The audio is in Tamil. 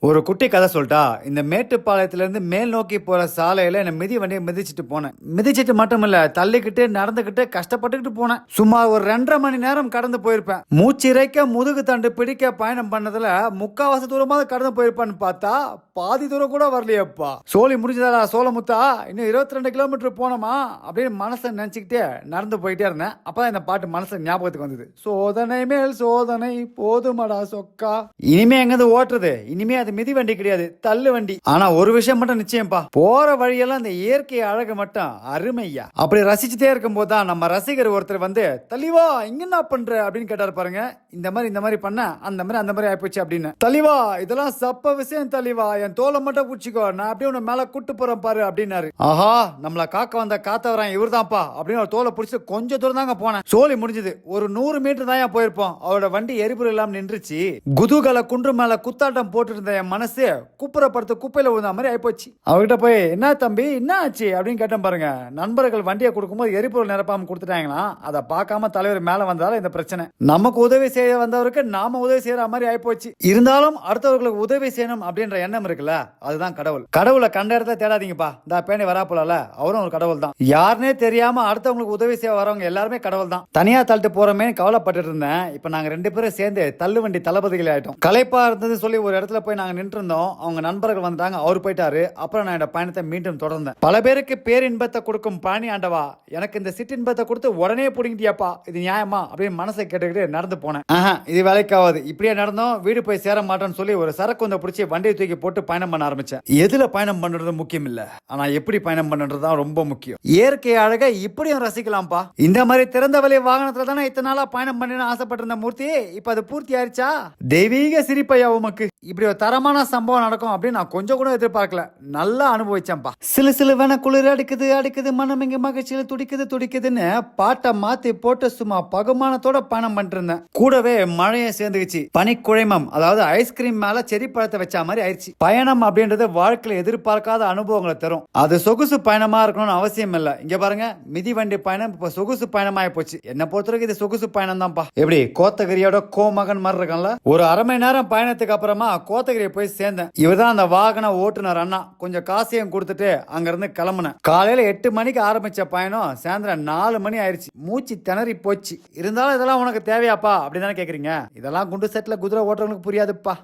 ஒரு குட்டி கதை சொல்லிட்டா. இந்த மேட்டுப்பாளையத்துல இருந்து மேல் நோக்கி போற சாலையில என்ன மிதி வண்டியை மிதிச்சிட்டு போனேன். மிதிச்சிட்டு மட்டும் இல்ல, தள்ளிக்கிட்டு நடந்துகிட்டு கஷ்டப்பட்டுக்கிட்டு போனேன். சுமார் ஒரு 2.5 மணி நேரம் கடந்து போயிருப்பேன். மூச்சு இறைக்க முதுகு தண்டு பிடிக்க பயணம் பண்ணதுல முக்காவாசி தூரமாவது கடந்து போயிருப்பான்னு பார்த்தா பாதி தூரம் கூட வரலையப்பா. சோழி முடிஞ்சதாடா சோழமுத்தா, இன்னும் 22 கிலோமீட்டர் போனோமா அப்படின்னு மனசை நினைச்சுக்கிட்டே நடந்து போயிட்டே இருந்தேன். அப்பதான் இந்த பாட்டு மனசு ஞாபகத்துக்கு வந்தது. சோதனை மேல் சோதனை போதுமடா சொக்கா. இனிமே எங்க ஓட்டுறது? இனிமே அது மிதி வண்டி கிடையாது, தள்ளு வண்டி. ஆனா ஒரு விஷயம் மட்டும் நிச்சயம்பா, போற வழியெல்லாம் இந்த இயற்கை அழகு மட்டும் அருமையா. அப்படி ரசிச்சுட்டே இருக்கும் போதுதான் நம்ம ரசிகர் ஒருத்தர் வந்து, தலிவா இங்க என்ன பண்ற அப்படின்னு கேட்டாரு பாருங்க. இந்த மாதிரி பண்ண அந்த மாதிரி ஆயிப்போச்சு அப்படின்னு. தலிவா இதெல்லாம் சப்ப விஷயம் தலிவா, என் தோலை மட்டும் பிடிச்சிக்கோ, நான் அப்படியே உன்னை மேல கூட்டு போறேன் பாரு அப்படின்னாரு. ஆஹா, நம்மள காக்க வந்த காத்தவரான் இவர் தான்ப்பா அப்படின்னு ஒரு தோலை பிடிச்சி கொஞ்சம் தூரம் தாங்க போனேன். சோழி முடிஞ்சது. ஒரு 100 மீட்டர் தான் போயிருப்போம். அவரோட வண்டி எரிபொருள் இல்லாம நின்றுச்சு. குதூகல குன்று மேல குத்தாட்டம் போட்டு இருந்த என் மனசு குப்புறப்படுத்த குப்பையில விழுந்த மாதிரி ஆயிப்போச்சு. அவர்கிட்ட போய், என்ன தம்பி என்ன ஆச்சு அப்படின்னு கேட்டேன் பாருங்க. நண்பர்கள் வண்டியை கொடுக்கும்போது எரிபொருள் நிரப்பாம கொடுத்துட்டாங்களாம். அதை பார்க்காம தலைவர் மேல வந்தாலும் இந்த பிரச்சனை. நமக்கு உதவி செய்ய வந்தவருக்கு நாம உதவி செய்யற மாதிரி ஆயிப்போச்சு. இருந்தாலும் அடுத்தவர்களுக்கு உதவி செய்யணும் அப்படின்ற எண்ணம் இருக்குல்ல, அதுதான் கடவுள். கடவுளை கண்ட இடத்துல தேடாதீங்கப்பா. இந்த பேணி வராப்புல அவரும் ஒரு கடவுள் தான். யாருன்னே தெரியாம அடுத்தவங்களுக்கு உதவி செய்ய வரவங்க எல்லாருமே கடவுள் தான். தனியா தள்ளிட்டு போறமே கவலைப்பட்டு இருந்தேன். இப்ப நாங்க 2 பேரும் சேர்ந்து தள்ளு வண்டி தளபதிகள் ஆயிட்டோம். களைப்பா இருந்தது சொல்லி ஒரு இடத்துல போய் நாங்க நின்று இருந்தோம். அவங்க நண்பர்கள் வந்தாங்க, அவர் போயிட்டாரு. அப்புறம் நான் என்னோட பயணத்தை மீண்டும் தொடர்ந்தேன். பல பேருக்கு பேரின்பத்தை கொடுக்கும் பழனி ஆண்டவா, எனக்கு இந்த சிற்றின்பத்தை கொடுத்து உடனே பிடிங்கிட்டியாப்பா, இது நியாயமா அப்படின்னு மனசை கேட்டுக்கிட்டு நடந்து போனேன். இது வேலைக்காவது. இப்படியே நடந்தோம். வீடு போய் சேர மாட்டேன்னு சொல்லி ஒரு சரக்கு வந்து பிடிச்சி வண்டியை தூக்கி போட்டு பயணம் பண்ண ஆரம்பிச்சேன். எதுல பயணம் பண்றது முக்கியம் இல்ல, ஆனா எப்படி பயணம் பண்றது தான் ரொம்ப முக்கியம். இயற்கை அழக இப்படியும் ரசிக்கலாம்ப்பா. இந்த மாதிரி திறந்த வழி வாகனத்துல தானே இத்தனை நாளா பயணம் பண்ணி ஆசைப்பட்டிருந்த மூர்த்தி, இப்ப அது பூர்த்தி ஆயிடுச்சா? தெய்வீக சிரிப்பையா உமக்கு. இப்படி ஒரு தரமான சம்பவம் நடக்கும் அப்படின்னு நான் கொஞ்சம் கூட எதிர்பார்க்கல. நல்லா அனுபவிச்சேன்ப்பா. சிலு வேணா குளிர் அடிக்குது மனம் இங்க மகிழ்ச்சியில துடிக்குதுன்னு பாட்டை மாத்தி போட்டு சும்மா பகுமானத்தோட பயணம் பண்ணிட்டு இருந்தேன். கூடவே மழையும் சேர்ந்துச்சு. பனிக்குழைமம், அதாவது ஐஸ்கிரீம் மேல செரி பழத்தை வச்ச மாதிரி ஆயிடுச்சு. பயணம் அப்படின்றது வாழ்க்கையில எதிர்பார்க்காத அனுபவங்களை தரும். அது சொகுசு பயணமா இருக்கணும்னு அவசியம் இல்ல. இங்க பாருங்க, மிதி வண்டி பயணம் இப்ப சொகுசு பயணமாயி போச்சு. என்ன பொறுத்தவரைக்கும் இது சொகுசு பயணம் தான்ப்பா. எப்படி கோத்தகிரியோட கோமகன் மாதிரி இருக்கான்ல. ஒரு அரை மணி நேரம் பயணத்துக்கு அப்புறமா கோத்தகிரியை போய் சேர்ந்தேன். இவர்தான் அந்த வாகன ஓட்டுநர் அண்ணா. கொஞ்சம் காசையும் கொடுத்துட்டு அங்க இருந்து கிளம்புனேன். காலையில 8 மணிக்கு ஆரம்பிச்ச பயணம் சாயந்தரம் 4 மணி ஆயிடுச்சு. மூச்சு திணறி போச்சு. இருந்தாலும் இதெல்லாம் உனக்கு தேவையாப்பா அப்படின்னு தானே கேக்குறீங்க. இதெல்லாம் குண்டு செட்ல குதிரை ஓட்டுறவங்களுக்கு புரியாதுப்பா.